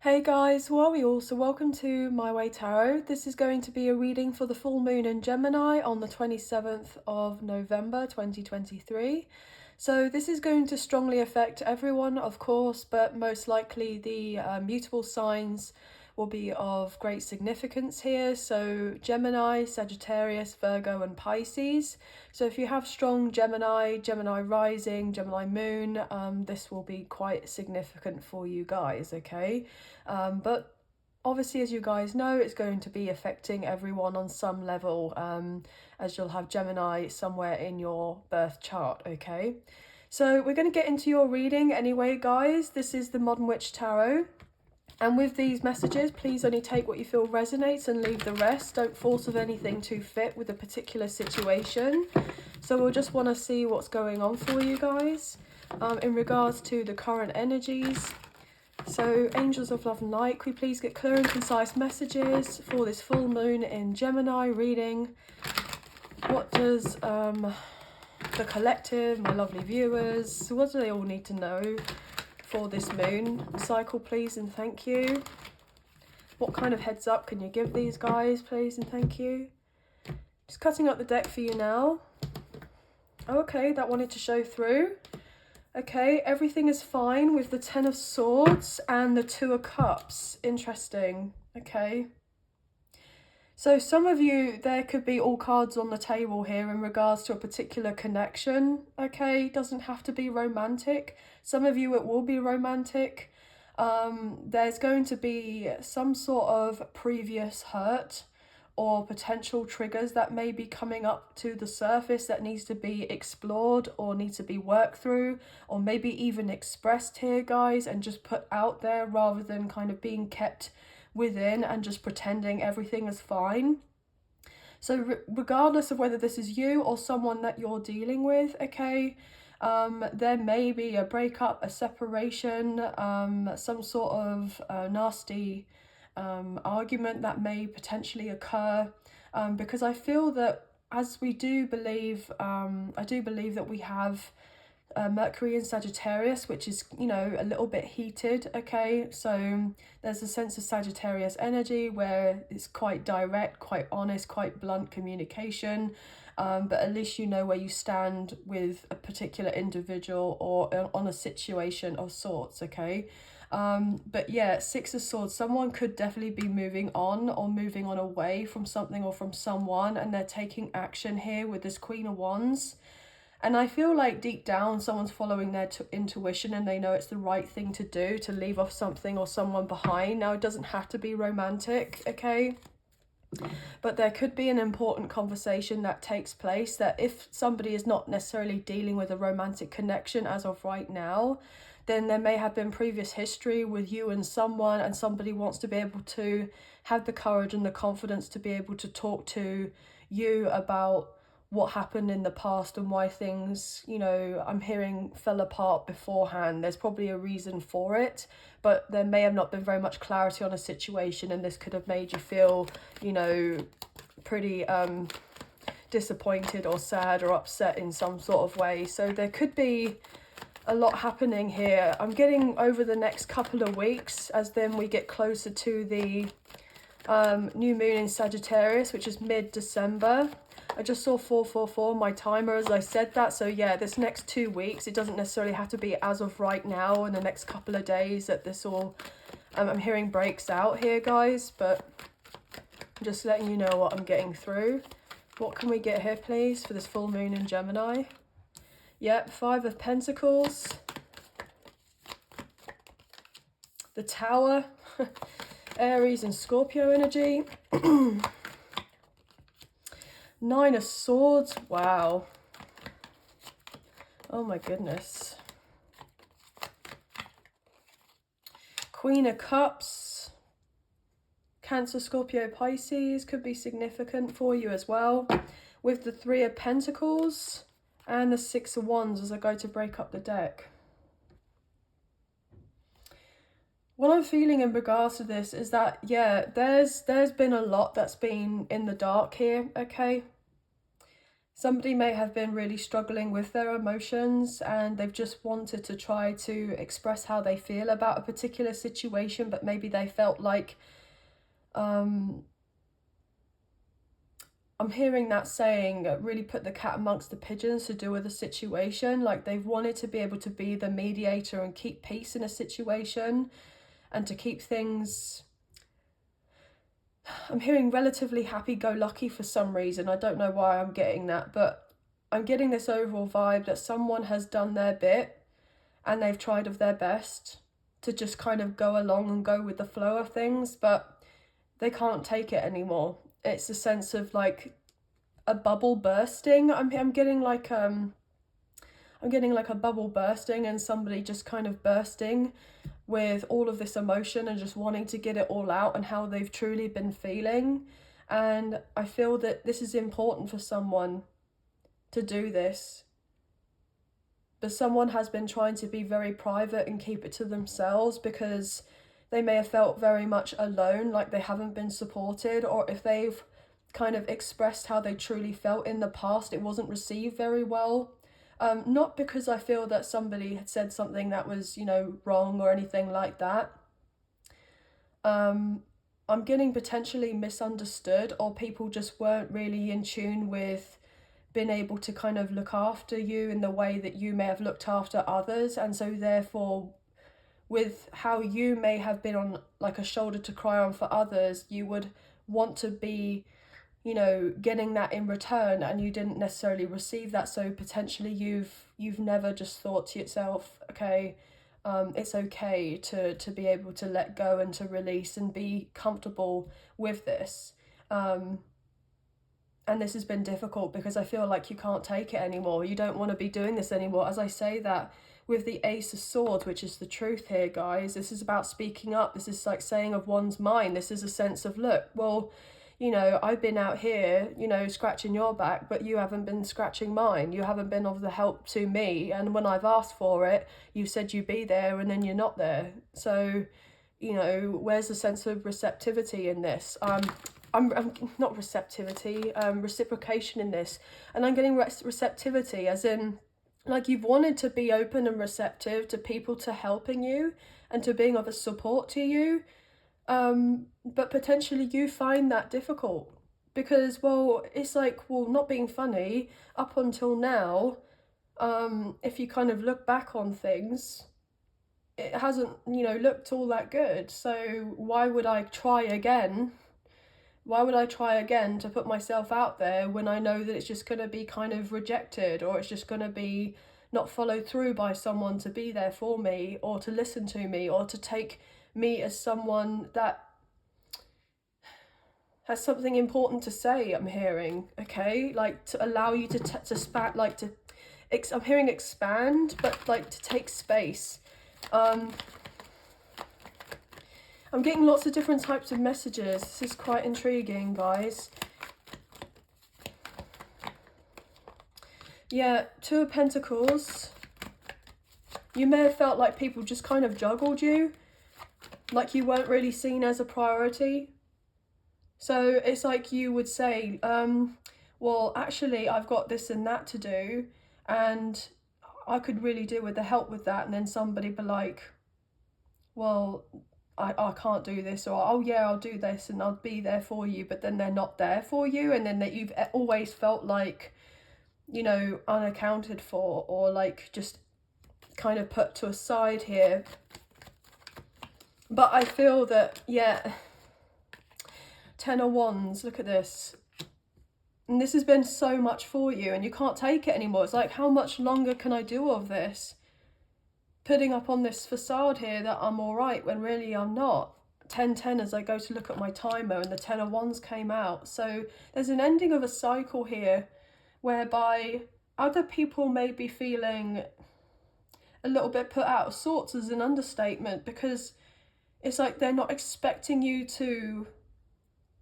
Hey guys, how are we all? So welcome to My Way Tarot. This is going to be a reading for the full moon in Gemini on the 27th of November 2023. So this is going to strongly affect everyone, of course, but most likely the mutable signs will be of great significance here. So Gemini, Sagittarius, Virgo and Pisces. So if you have strong Gemini, Gemini rising, Gemini moon, this will be quite significant for you guys, okay? But obviously, as you guys know, it's going to be affecting everyone on some level, as you'll have Gemini somewhere in your birth chart, okay? So we're going to get into your reading anyway, guys. This is the Modern Witch Tarot. And with these messages, please only take what you feel resonates and leave the rest. Don't force of anything to fit with a particular situation. So we'll just want to see what's going on for you guys in regards to the current energies. So angels of love and light, could we please get clear and concise messages for this full moon in Gemini reading? What does the collective, my lovely viewers, what do they all need to know for this moon cycle, please and thank you? What kind of heads up can you give these guys, please and thank you? Just cutting up the deck for you now. Oh, okay, that wanted to show through. Okay, everything is fine with the Ten of Swords and the Two of Cups. Interesting. Okay. So some of you, there could be all cards on the table here in regards to a particular connection. Okay, doesn't have to be romantic. Some of you, it will be romantic. There's going to be some sort of previous hurt or potential triggers that may be coming up to the surface that needs to be explored or needs to be worked through, or maybe even expressed here, guys, and just put out there rather than kind of being kept within and just pretending everything is fine. So regardless of whether this is you or someone that you're dealing with, okay, there may be a breakup, a separation, some sort of nasty argument that may potentially occur, because I feel that as we do believe, I do believe that we have Mercury in Sagittarius, which is, you know, a little bit heated, okay? So there's a sense of Sagittarius energy where it's quite direct, quite honest, quite blunt communication, but at least you know where you stand with a particular individual or on a situation of sorts, okay? But yeah, Six of Swords, someone could definitely be moving on or moving on away from something or from someone, and they're taking action here with this Queen of Wands. And I feel like deep down someone's following their intuition and they know it's the right thing to do, to leave off something or someone behind. Now, it doesn't have to be romantic, okay? But there could be an important conversation that takes place that if somebody is not necessarily dealing with a romantic connection as of right now, then there may have been previous history with you and someone, and somebody wants to be able to have the courage and the confidence to be able to talk to you about what happened in the past and why things, you know, I'm hearing fell apart beforehand. There's probably a reason for it, but there may have not been very much clarity on a situation, and this could have made you feel, you know, pretty disappointed or sad or upset in some sort of way. So there could be a lot happening here. I'm getting over the next couple of weeks, as then we get closer to the new moon in Sagittarius, which is mid-December. I just saw 444 on my timer as I said that. So yeah, this next 2 weeks, it doesn't necessarily have to be as of right now in the next couple of days that this all, I'm hearing breaks out here, guys, but I'm just letting you know what I'm getting through. What can we get here, please, for this full moon in Gemini? Yep, Five of Pentacles. The Tower. Aries and Scorpio energy. Nine of Swords. Wow. Oh my goodness. Queen of Cups. Cancer, Scorpio, Pisces could be significant for you as well. With the Three of Pentacles and the Six of Wands as I go to break up the deck. What I'm feeling in regards to this is that, yeah, there's been a lot that's been in the dark here, okay? Somebody may have been really struggling with their emotions and they've just wanted to try to express how they feel about a particular situation, but maybe they felt like, I'm hearing that saying, really put the cat amongst the pigeons to deal with a situation. Like they've wanted to be able to be the mediator and keep peace in a situation and to keep things, I'm hearing relatively happy-go-lucky for some reason. I don't know why I'm getting that, but I'm getting this overall vibe that someone has done their bit and they've tried of their best to just kind of go along and go with the flow of things, but they can't take it anymore. It's a sense of like a bubble bursting. I'm getting like a bubble bursting and somebody just kind of bursting with all of this emotion and just wanting to get it all out and how they've truly been feeling. And I feel that this is important for someone to do this, but someone has been trying to be very private and keep it to themselves because they may have felt very much alone, like they haven't been supported, or if they've kind of expressed how they truly felt in the past, it wasn't received very well. Not because I feel that somebody had said something that was, you know, wrong or anything like that. I'm getting potentially misunderstood, or people just weren't really in tune with being able to kind of look after you in the way that you may have looked after others. And so therefore, with how you may have been on like a shoulder to cry on for others, you would want to be, you know, getting that in return, and you didn't necessarily receive that. So potentially you've never just thought to yourself, okay, it's okay to be able to let go and to release and be comfortable with this. And this has been difficult because I feel like you can't take it anymore. You don't want to be doing this anymore. As I say that, with the Ace of Swords, which is the truth here, guys, this is about speaking up. This is like saying of one's mind. This is a sense of, look, well, you know, I've been out here, you know, scratching your back, but you haven't been scratching mine. You haven't been of the help to me. And when I've asked for it, you said you'd be there and then you're not there. So, you know, where's the sense of receptivity in this? I'm not receptivity, reciprocation in this. And I'm getting receptivity as in, like, you've wanted to be open and receptive to people to helping you and to being of a support to you. But potentially you find that difficult because, well, it's like, well, not being funny, up until now, if you kind of look back on things, it hasn't, you know, looked all that good. So why would I try again? Why would I try again to put myself out there when I know that it's just going to be kind of rejected, or it's just going to be not followed through by someone to be there for me or to listen to me or to take me as someone that has something important to say? I'm hearing, okay, like to allow you to spat, like to, I'm hearing expand, but like to take space. I'm getting lots of different types of messages. This is quite intriguing, guys. Yeah, Two of Pentacles. You may have felt like people just kind of juggled you, like you weren't really seen as a priority. So it's like you would say, well, actually, I've got this and that to do, and I could really do with the help with that. And then somebody be like, well, I can't do this, or, oh yeah, I'll do this and I'll be there for you, but then they're not there for you. And then that you've always felt like, you know, unaccounted for, or like just kind of put to a side here. But I feel that, yeah, 10 of Wands, look at this. And this has been so much for you and you can't take it anymore. It's like, how much longer can I do of this? Putting up on this facade here that I'm all right when really I'm not. 10-10 as I go to look at my timer, and the 10 of Wands came out. So there's an ending of a cycle here whereby other people may be feeling a little bit put out of sorts, as an understatement, because it's like they're not expecting you to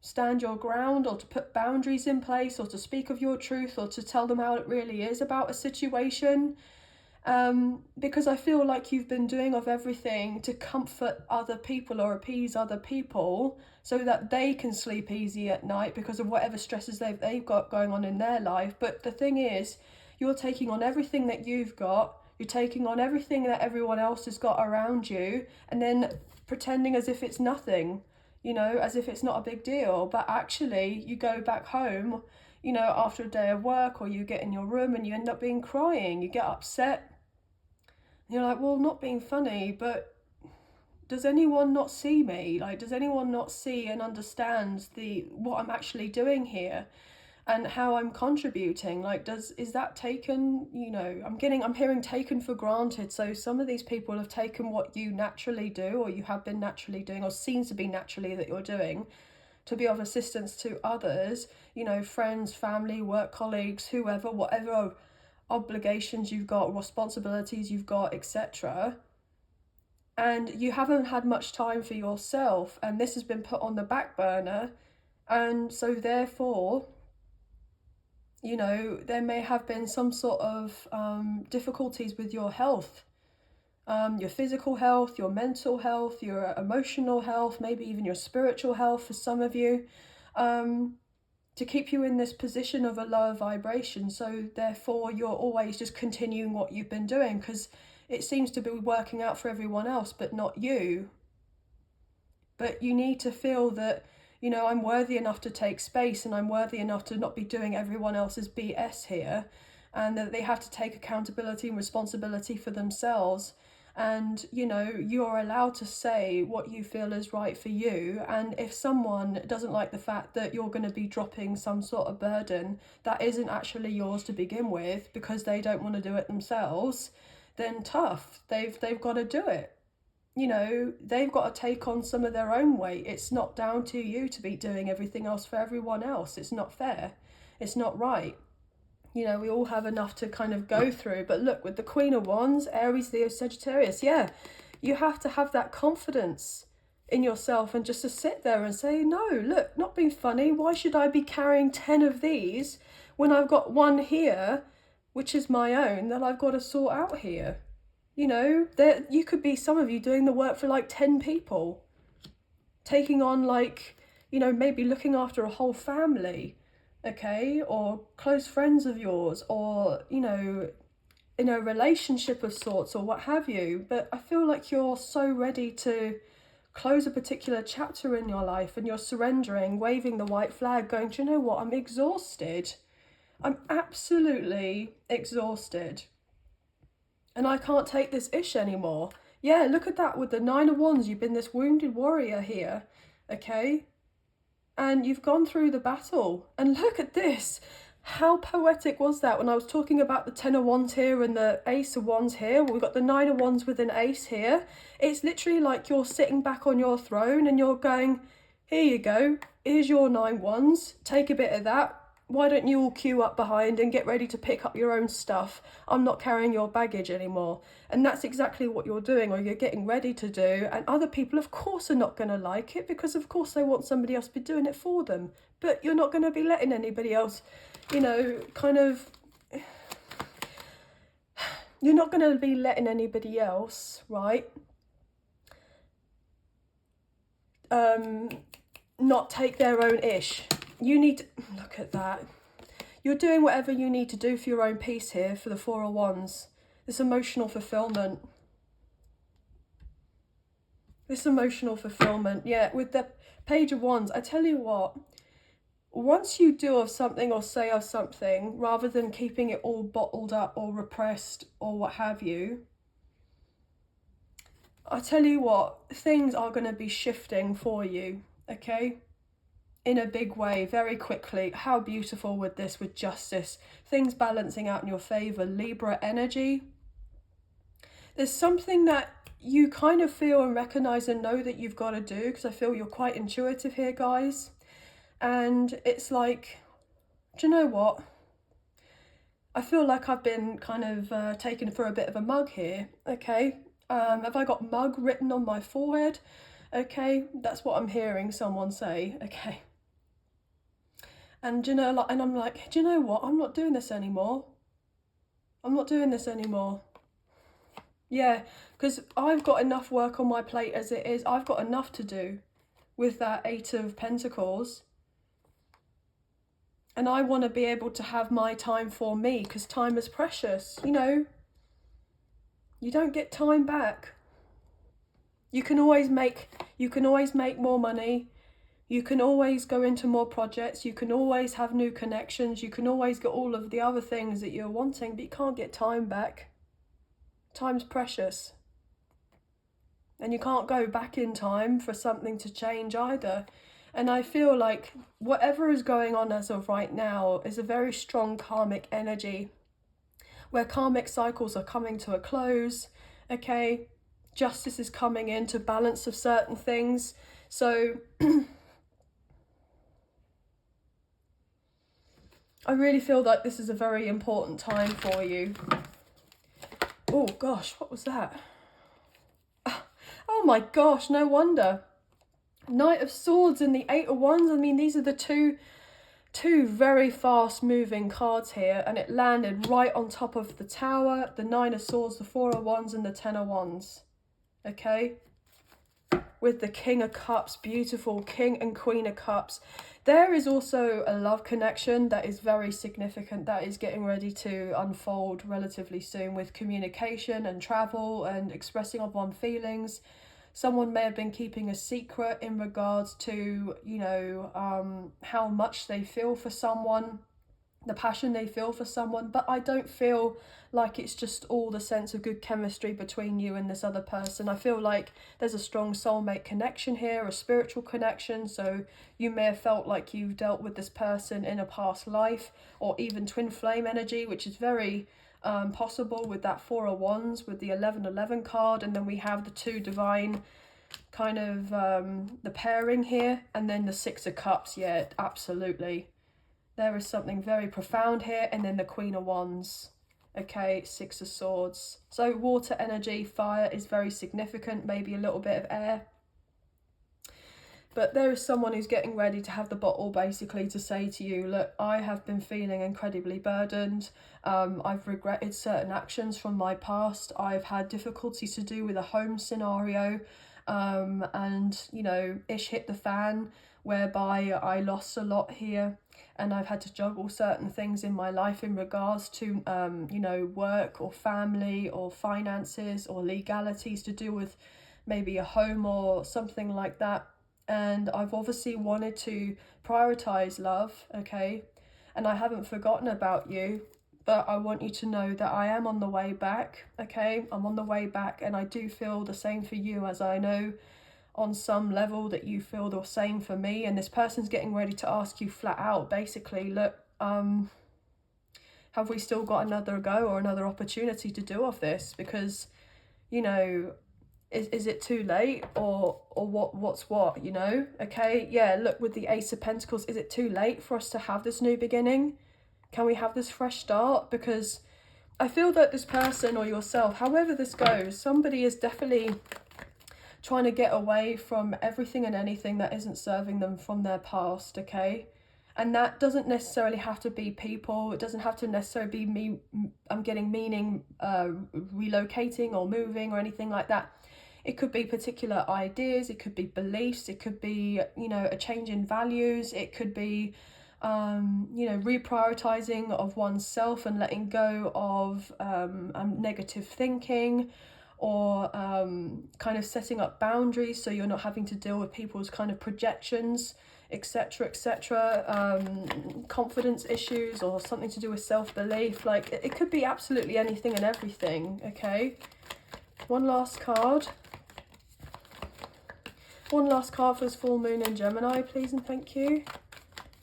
stand your ground or to put boundaries in place or to speak of your truth or to tell them how it really is about a situation. Because I feel like you've been doing of everything to comfort other people or appease other people so that they can sleep easy at night because of whatever stresses they've got going on in their life. But the thing is, you're taking on everything that you've got, you're taking on everything that everyone else has got around you, and then pretending as if it's nothing, you know, as if it's not a big deal. But actually, you go back home, you know, after a day of work, or you get in your room and you end up being crying, you get upset. And you're like, well, not being funny, but does anyone not see me? Like, does anyone not see and understand what I'm actually doing here and how I'm contributing? Like, is that taken, you know, I'm hearing taken for granted. So some of these people have taken what you naturally do, or you have been naturally doing, or seems to be naturally that you're doing, to be of assistance to others, you know, friends, family, work colleagues, whoever, whatever obligations you've got, responsibilities you've got, etc. And you haven't had much time for yourself, and this has been put on the back burner. And so therefore, you know, there may have been some sort of difficulties with your health, your physical health, your mental health, your emotional health, maybe even your spiritual health for some of you, to keep you in this position of a lower vibration. So therefore, you're always just continuing what you've been doing because it seems to be working out for everyone else, but not you. But you need to feel that, you know, I'm worthy enough to take space, and I'm worthy enough to not be doing everyone else's BS here, and that they have to take accountability and responsibility for themselves. And, you know, you're allowed to say what you feel is right for you. And if someone doesn't like the fact that you're going to be dropping some sort of burden that isn't actually yours to begin with because they don't want to do it themselves, then tough, they've got to do it. You know, they've got to take on some of their own weight. It's not down to you to be doing everything else for everyone else. It's not fair. It's not right. You know, we all have enough to kind of go through. But look, with the Queen of Wands, Aries, Leo, Sagittarius, yeah, you have to have that confidence in yourself and just to sit there and say, no, look, not being funny. Why should I be carrying 10 of these when I've got one here, which is my own, that I've got to sort out here? You know, there you could be, some of you, doing the work for like 10 people, taking on, like, you know, maybe looking after a whole family, okay, or close friends of yours, or, you know, in a relationship of sorts, or what have you. But I feel like you're so ready to close a particular chapter in your life, and you're surrendering, waving the white flag, going, do you know what, I'm exhausted. I'm absolutely exhausted. And I can't take this ish anymore. Yeah, look at that with the Nine of Wands. You've been this wounded warrior here, okay? And you've gone through the battle. And look at this. How poetic was that when I was talking about the Ten of Wands here and the Ace of Wands here? We've got the Nine of Wands with an Ace here. It's literally like you're sitting back on your throne and you're going, here you go. Here's your 9 Wands. Take a bit of that. Why don't you all queue up behind and get ready to pick up your own stuff? I'm not carrying your baggage anymore. And that's exactly what you're doing, or you're getting ready to do. And other people, of course, are not going to like it because, of course, they want somebody else to be doing it for them. But you're not going to be letting anybody else, you know, kind of... You're not going to be letting anybody else, right, not take their own ish. You need to... Look at that. You're doing whatever you need to do for your own peace here for the Four of Wands. This emotional fulfillment. This emotional fulfillment. Yeah, with the Page of Wands, I tell you what, once you do of something or say of something, rather than keeping it all bottled up or repressed or what have you, I tell you what, things are going to be shifting for you, okay? In a big way, very quickly. How beautiful with this, with justice, things balancing out in your favor. Libra energy. There's something that you kind of feel and recognize and know that you've got to do, because I feel you're quite intuitive here, guys. And it's like, do you know what? I feel like I've been kind of taken for a bit of a mug here, okay? Have I got mug written on my forehead? Okay, that's what I'm hearing someone say, okay. And, you know, like, and I'm like, do you know what? I'm not doing this anymore. I'm not doing this anymore. Yeah, because I've got enough work on my plate as it is. I've got enough to do with that 8 of Pentacles. And I want to be able to have my time for me, because time is precious. You know, you don't get time back. You can always make more money. You can always go into more projects. You can always have new connections. You can always get all of the other things that you're wanting, but you can't get time back. Time's precious. And you can't go back in time for something to change either. And I feel like whatever is going on as of right now is a very strong karmic energy, where karmic cycles are coming to a close, okay? Justice is coming in to balance of certain things. So I really feel like this is a very important time for you. Oh gosh, what was that? Oh my gosh, no wonder. Knight of Swords and the 8 of Wands. I mean, these are the two very fast moving cards here, and it landed right on top of the Tower, the 9 of Swords, the 4 of Wands, and the 10 of Wands. Okay, with the King of Cups, beautiful King and Queen of Cups. There is also a love connection that is very significant, that is getting ready to unfold relatively soon, with communication and travel and expressing of one's feelings. Someone may have been keeping a secret in regards to, you know, how much they feel for someone, the passion they feel for someone, but I don't feel like it's just all the sense of good chemistry between you and this other person. I feel like there's a strong soulmate connection here, a spiritual connection. So you may have felt like you've dealt with this person in a past life, or even twin flame energy, which is very possible with that 4 of Wands, with the 11-11 card, and then we have the 2 divine kind of the pairing here, and then the 6 of Cups. Yeah, absolutely. There is something very profound here, and then the Queen of Wands. Okay, 6 of Swords. So water energy, fire is very significant, maybe a little bit of air. But there is someone who's getting ready to have the bottle, basically, to say to you, look, I have been feeling incredibly burdened. I've regretted certain actions from my past. I've had difficulties to do with a home scenario. And, you know, ish hit the fan, whereby I lost a lot here. And I've had to juggle certain things in my life in regards to, you know, work or family or finances or legalities to do with maybe a home or something like that. And I've obviously wanted to prioritize love, okay? And I haven't forgotten about you, but I want you to know that I am on the way back, okay? I'm on the way back, and I do feel the same for you, as I know on some level that you feel the same for me. And this person's getting ready to ask you flat out, basically, look, have we still got another go or another opportunity to do of this? Because, you know, is it too late, or what's what, you know? Okay, yeah, look, with the Ace of Pentacles, is it too late for us to have this new beginning? Can we have this fresh start? Because I feel that this person or yourself, however this goes, somebody is definitely trying to get away from everything and anything that isn't serving them from their past, okay? And that doesn't necessarily have to be people. It doesn't have to necessarily be me, I'm getting meaning, relocating or moving or anything like that. It could be particular ideas, it could be beliefs, it could be, you know, a change in values, it could be, you know, reprioritizing of oneself and letting go of negative thinking, or kind of setting up boundaries so you're not having to deal with people's kind of projections, etc, etc, confidence issues, or something to do with self-belief. Like, it could be absolutely anything and everything, okay? One last card. One last card for this full moon in Gemini, please and thank you.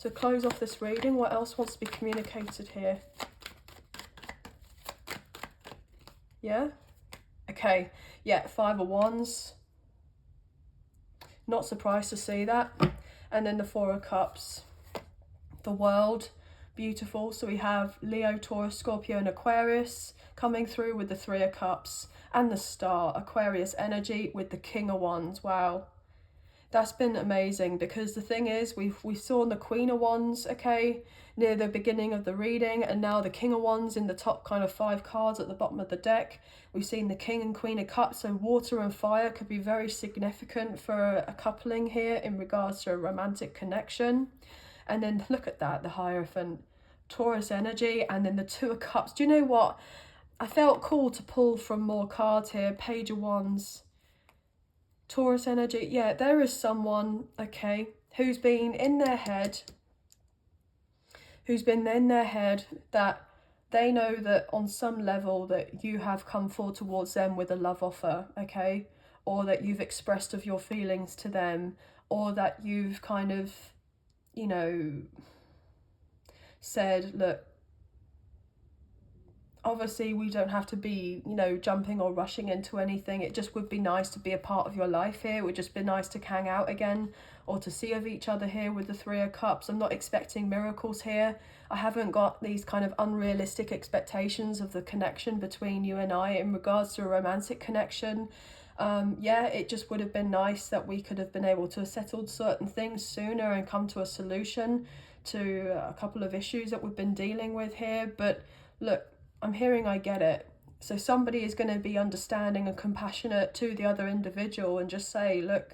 To close off this reading, what else wants to be communicated here? Yeah? Okay, yeah, 5 of Wands. Not surprised to see that. And then the 4 of Cups. The World, beautiful. So we have Leo, Taurus, Scorpio and Aquarius coming through with the 3 of Cups. And the Star, Aquarius energy with the King of Wands. Wow. That's been amazing, because the thing is, we saw the Queen of Wands, okay, near the beginning of the reading, and now the King of Wands in the top kind of 5 cards at the bottom of the deck. We've seen the King and Queen of Cups, so water and fire could be very significant for a coupling here in regards to a romantic connection. And then look at that, the Hierophant, Taurus energy, and then the Two of Cups. Do you know what? I felt called to pull from more cards here. Page of Wands, Taurus energy. Yeah, there is someone, okay, who's been in their head, that they know that on some level that you have come forward towards them with a love offer, okay, or that you've expressed of your feelings to them, or that you've kind of, you know, said, look, obviously we don't have to be, you know, jumping or rushing into anything. It just would be nice to be a part of your life here. It would just be nice to hang out again, or to see of each other here with the Three of Cups. I'm not expecting miracles here. I haven't got these kind of unrealistic expectations of the connection between you and I in regards to a romantic connection. Yeah, it just would have been nice that we could have been able to have settled certain things sooner and come to a solution to a couple of issues that we've been dealing with here. But look, I'm hearing I get it. So somebody is going to be understanding and compassionate to the other individual and just say, look,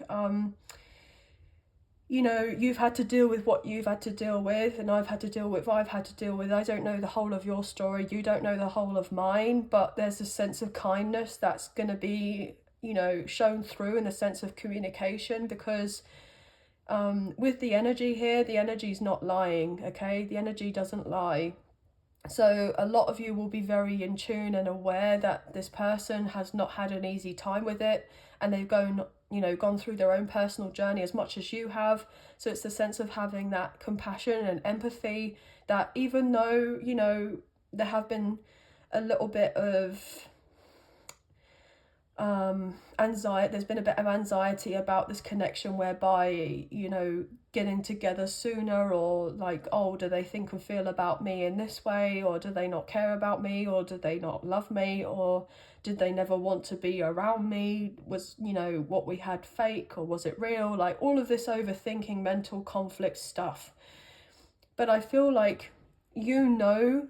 you know, you've had to deal with what you've had to deal with, and I've had to deal with what I've had to deal with. I don't know the whole of your story. You don't know the whole of mine, but there's a sense of kindness that's going to be, you know, shown through in a sense of communication, because with the energy here, the energy's not lying, okay? The energy doesn't lie. So a lot of you will be very in tune and aware that this person has not had an easy time with it, and they've gone through their own personal journey as much as you have. So it's the sense of having that compassion and empathy, that even though, you know, there have been a little bit of anxiety, there's been a bit of anxiety about this connection, whereby, you know, getting together sooner, or like, oh, do they think and feel about me in this way, or do they not care about me, or do they not love me, or did they never want to be around me? Was, you know, what we had fake, or was it real? Like all of this overthinking, mental conflict stuff. But I feel like you know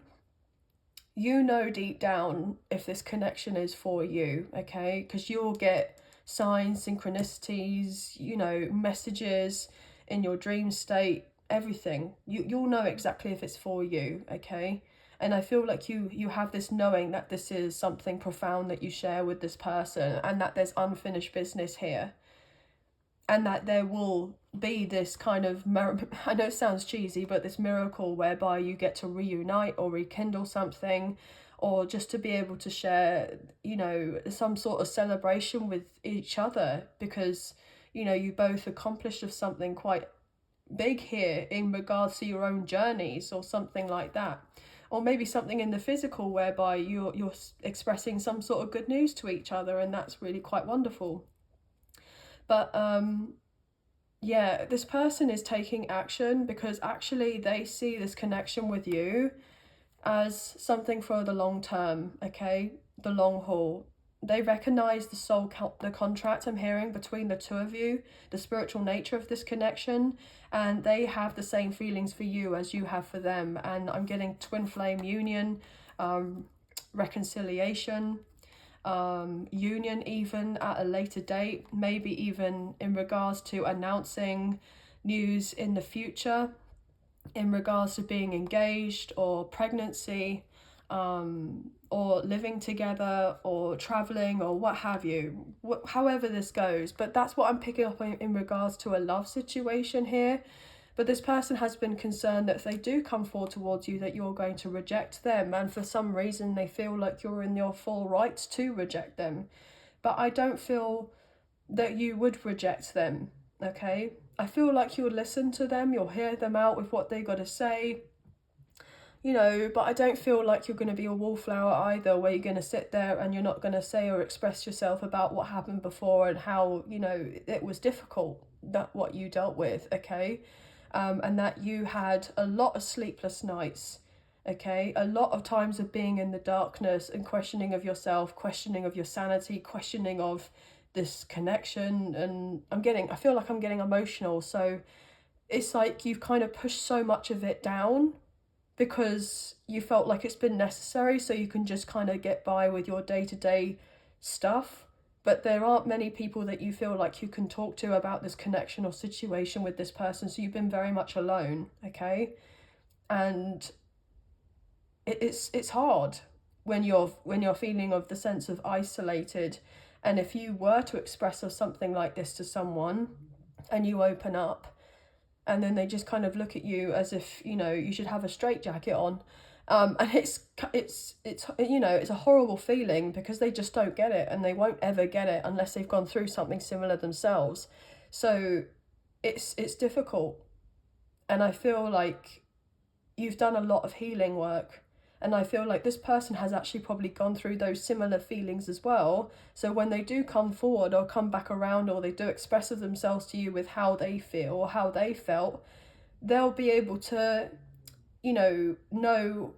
deep down if this connection is for you, okay? Because you'll get signs, synchronicities, you know, messages in your dream state, everything. You'll know exactly if it's for you, okay? And I feel like you have this knowing that this is something profound that you share with this person, and that there's unfinished business here, and that there will be this kind of I know it sounds cheesy, but this miracle whereby you get to reunite or rekindle something, or just to be able to share, you know, some sort of celebration with each other, because, you know, you both accomplished of something quite big here in regards to your own journeys, or something like that. Or maybe something in the physical whereby you're expressing some sort of good news to each other, and that's really quite wonderful. But yeah, this person is taking action, because actually they see this connection with you as something for the long term, okay? The long haul. They recognize the contract I'm hearing between the two of you, the spiritual nature of this connection, and they have the same feelings for you as you have for them. And I'm getting twin flame union, reconciliation, union even at a later date, maybe even in regards to announcing news in the future, in regards to being engaged or pregnancy, or living together or traveling or what have you, however this goes. But that's what I'm picking up in regards to a love situation here. But this person has been concerned that if they do come forward towards you, that you're going to reject them, and for some reason they feel like you're in your full right to reject them. But I don't feel that you would reject them, okay? I feel like you'll listen to them, you'll hear them out with what they got to say, you know, but I don't feel like you're going to be a wallflower either, where you're going to sit there and you're not going to say or express yourself about what happened before and how, you know, it was difficult, that what you dealt with, okay? And that you had a lot of sleepless nights, okay? A lot of times of being in the darkness and questioning of yourself, questioning of your sanity, questioning of this connection, and I feel like I'm getting emotional. So it's like you've kind of pushed so much of it down because you felt like it's been necessary so you can just kind of get by with your day-to-day stuff. But there aren't many people that you feel like you can talk to about this connection or situation with this person, so you've been very much alone, okay? And it's hard when you're feeling of the sense of isolated. And if you were to express of something like this to someone and you open up, and then they just kind of look at you as if, you know, you should have a straitjacket on, and it's you know, it's a horrible feeling because they just don't get it, and they won't ever get it unless they've gone through something similar themselves. So it's difficult, and I feel like you've done a lot of healing work, and I feel like this person has actually probably gone through those similar feelings as well. So when they do come forward or come back around, or they do express of themselves to you with how they feel or how they felt, they'll be able to, you know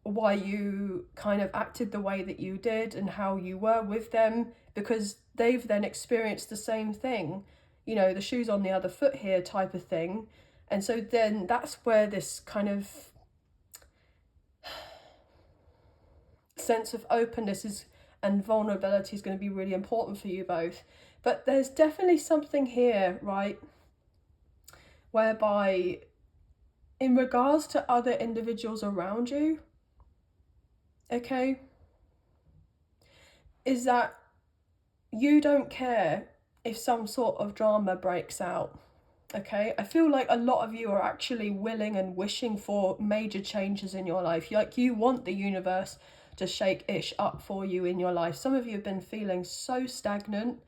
why you kind of acted the way that you did and how you were with them, because they've then experienced the same thing, you know, the shoes on the other foot here type of thing. And so then that's where this kind of sense of openness is and vulnerability is going to be really important for you both. But there's definitely something here, right, whereby in regards to other individuals around you, okay, is that you don't care if some sort of drama breaks out. Okay, I feel like a lot of you are actually willing and wishing for major changes in your life. Like, you want the universe to shake ish up for you in your life. Some of you have been feeling so stagnant.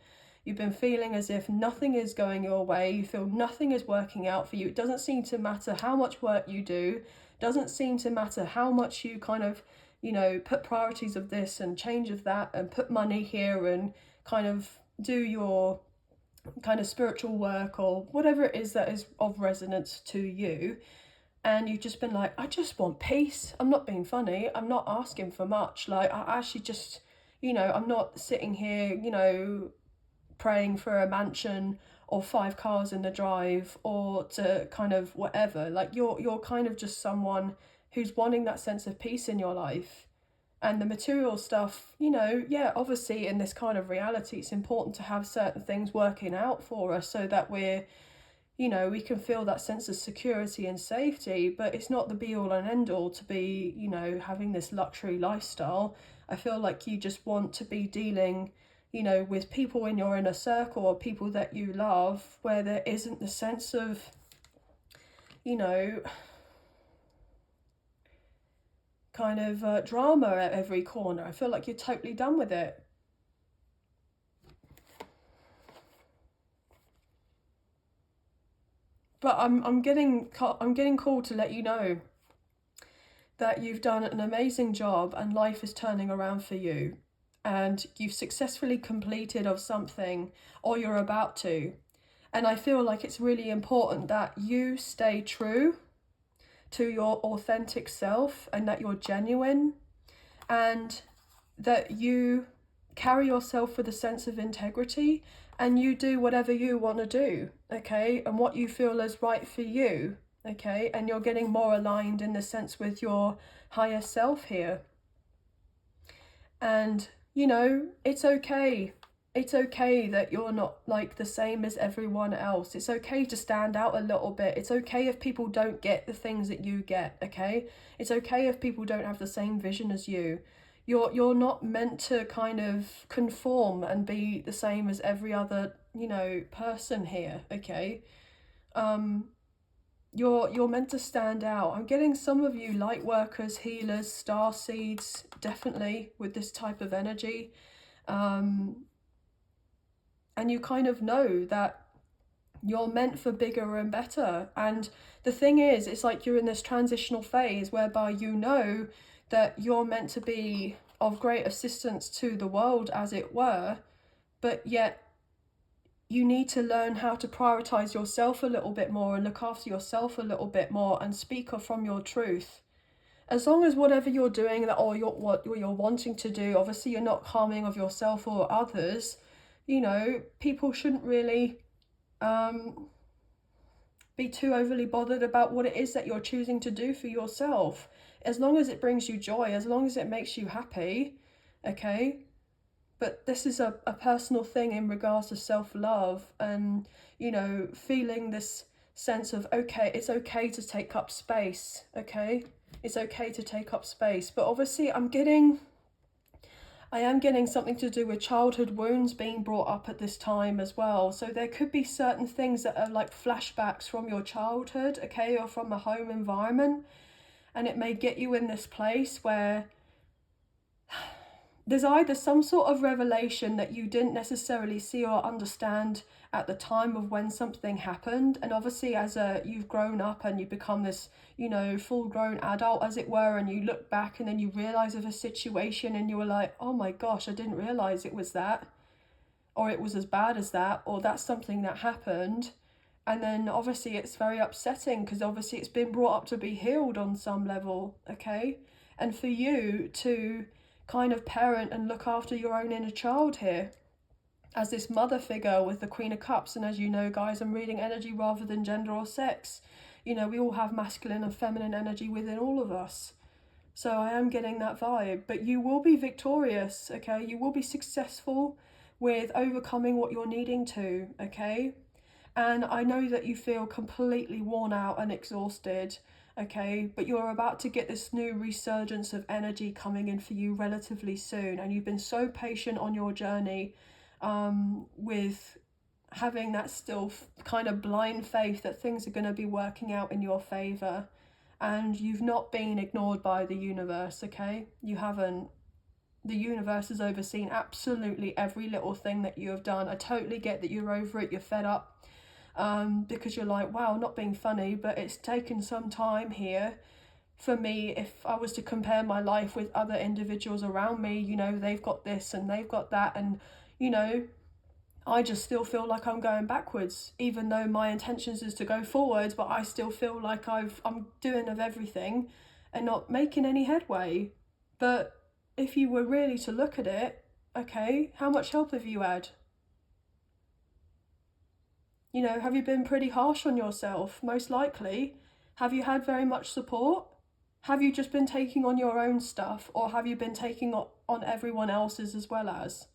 You've been feeling as if nothing is going your way. You feel nothing is working out for you. It doesn't seem to matter how much work you do. It doesn't seem to matter how much you kind of, you know, put priorities of this and change of that and put money here and kind of do your kind of spiritual work or whatever it is that is of resonance to you. And you've just been like, I just want peace. I'm not being funny. I'm not asking for much. Like, I actually just, you know, I'm not sitting here, you know, praying for a mansion or 5 cars in the drive or to kind of whatever. Like, you're kind of just someone who's wanting that sense of peace in your life. And the material stuff, you know, yeah, obviously in this kind of reality, it's important to have certain things working out for us so that we're, you know, we can feel that sense of security and safety. But it's not the be all and end all to be, you know, having this luxury lifestyle. I feel like you just want to be dealing, you know, with people in your inner circle or people that you love where there isn't the sense of, you know, kind of drama at every corner. I feel like you're totally done with it. But I'm getting called to let you know that you've done an amazing job and life is turning around for you, and you've successfully completed of something, or you're about to. And I feel like it's really important that you stay true to your authentic self and that you're genuine and that you carry yourself with a sense of integrity and you do whatever you want to do, okay, and what you feel is right for you, okay, and you're getting more aligned in the sense with your higher self here. And, you know, it's okay. It's okay that you're not like the same as everyone else. It's okay to stand out a little bit. It's okay if people don't get the things that you get, okay? It's okay if people don't have the same vision as you. You're not meant to kind of conform and be the same as every other, you know, person here, okay? You're meant to stand out. I'm getting some of you light workers, healers, star seeds, definitely with this type of energy. And you kind of know that you're meant for bigger and better. And the thing is, it's like you're in this transitional phase whereby you know that you're meant to be of great assistance to the world, as it were, but yet you need to learn how to prioritize yourself a little bit more and look after yourself a little bit more and speak from your truth. As long as whatever you're doing that or what you're wanting to do, obviously you're not harming of yourself or others, you know, people shouldn't really be too overly bothered about what it is that you're choosing to do for yourself. As long as it brings you joy, as long as it makes you happy, okay? But this is a personal thing in regards to self-love and, you know, feeling this sense of, okay, it's okay to take up space, okay? It's okay to take up space. But obviously I am getting something to do with childhood wounds being brought up at this time as well. So there could be certain things that are like flashbacks from your childhood, okay, or from a home environment. And it may get you in this place where there's either some sort of revelation that you didn't necessarily see or understand at the time of when something happened, and obviously as you've grown up and you become this, you know, full-grown adult as it were, and you look back and then you realize of a situation and you were like, oh my gosh, I didn't realize it was that, or it was as bad as that, or that's something that happened. And then obviously it's very upsetting because obviously it's been brought up to be healed on some level, okay? And for you to kind of parent and look after your own inner child here as this mother figure with the Queen of Cups. And as you know, guys, I'm reading energy rather than gender or sex. You know, we all have masculine and feminine energy within all of us. So I am getting that vibe. But you will be victorious, okay? You will be successful with overcoming what you're needing to, okay? And I know that you feel completely worn out and exhausted, okay, but you're about to get this new resurgence of energy coming in for you relatively soon. And you've been so patient on your journey with having that still kind of blind faith that things are going to be working out in your favor. And you've not been ignored by the universe, okay? You haven't. The universe has overseen absolutely every little thing that you have done. I totally get that you're over it, you're fed up, because you're like, wow, not being funny, but it's taken some time here for me. If I was to compare my life with other individuals around me, you know, they've got this and they've got that, and, you know, I just still feel like I'm going backwards, even though my intentions is to go forward, but I still feel like I'm doing of everything and not making any headway. But if you were really to look at it, okay, how much help have you had? You know, have you been pretty harsh on yourself? Most likely. Have you had very much support? Have you just been taking on your own stuff, or have you been taking on everyone else's as well as?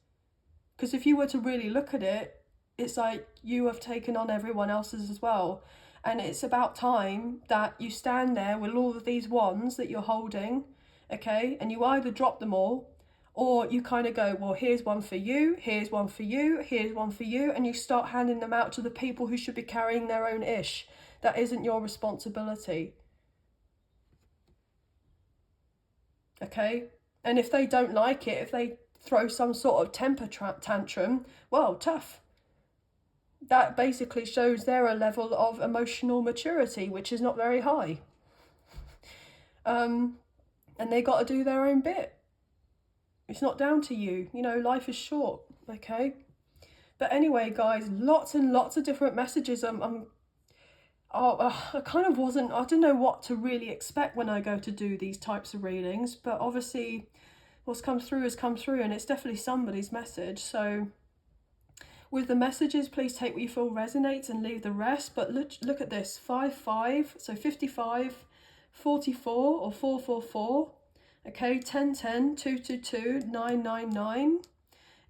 Because if you were to really look at it, it's like you have taken on everyone else's as well. And it's about time that you stand there with all of these wands that you're holding, okay? And you either drop them all, or you kind of go, well, here's one for you, here's one for you, here's one for you, and you start handing them out to the people who should be carrying their own ish. That isn't your responsibility. Okay? And if they don't like it, if they throw some sort of temper tantrum, well, tough. That basically shows they're a level of emotional maturity, which is not very high. And they got to do their own bit. It's not down to you. You know, life is short, okay? But anyway, guys, lots and lots of different messages. I kind of wasn't, I didn't know what to really expect when I go to do these types of readings, but obviously what's come through has come through, and it's definitely somebody's message. So with the messages, please take what you feel resonates and leave the rest. But look at this, 5-5, so 55, 44 or 444, okay, 1010, 222, 999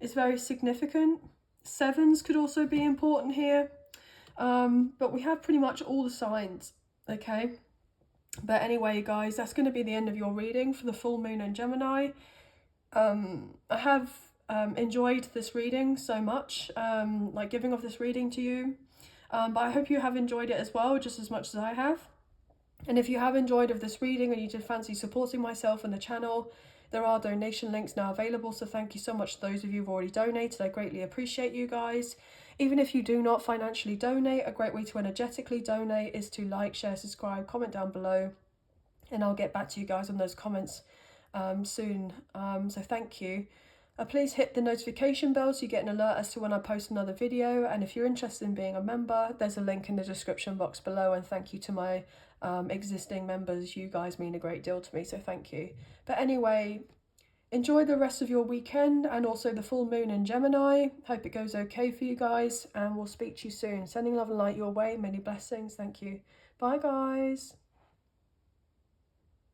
is very significant. Sevens could also be important here. But we have pretty much all the signs, okay? But anyway, guys, that's going to be the end of your reading for the full moon in Gemini. I have enjoyed this reading so much, like giving off this reading to you. But I hope you have enjoyed it as well, just as much as I have. And if you have enjoyed of this reading and you did fancy supporting myself and the channel, there are donation links now available. So thank you so much to those of you who've already donated. I greatly appreciate you guys. Even if you do not financially donate, a great way to energetically donate is to like, share, subscribe, comment down below, and I'll get back to you guys on those comments soon. So thank you. Please hit the notification bell so you get an alert as to when I post another video. And if you're interested in being a member, there's a link in the description box below. And thank you to my existing members. You guys mean a great deal to me, so thank you. But anyway, Enjoy the rest of your weekend and also the full moon in Gemini. Hope it goes okay for you guys, and we'll speak to you soon. Sending love and light your way. Many blessings. Thank you. Bye, guys.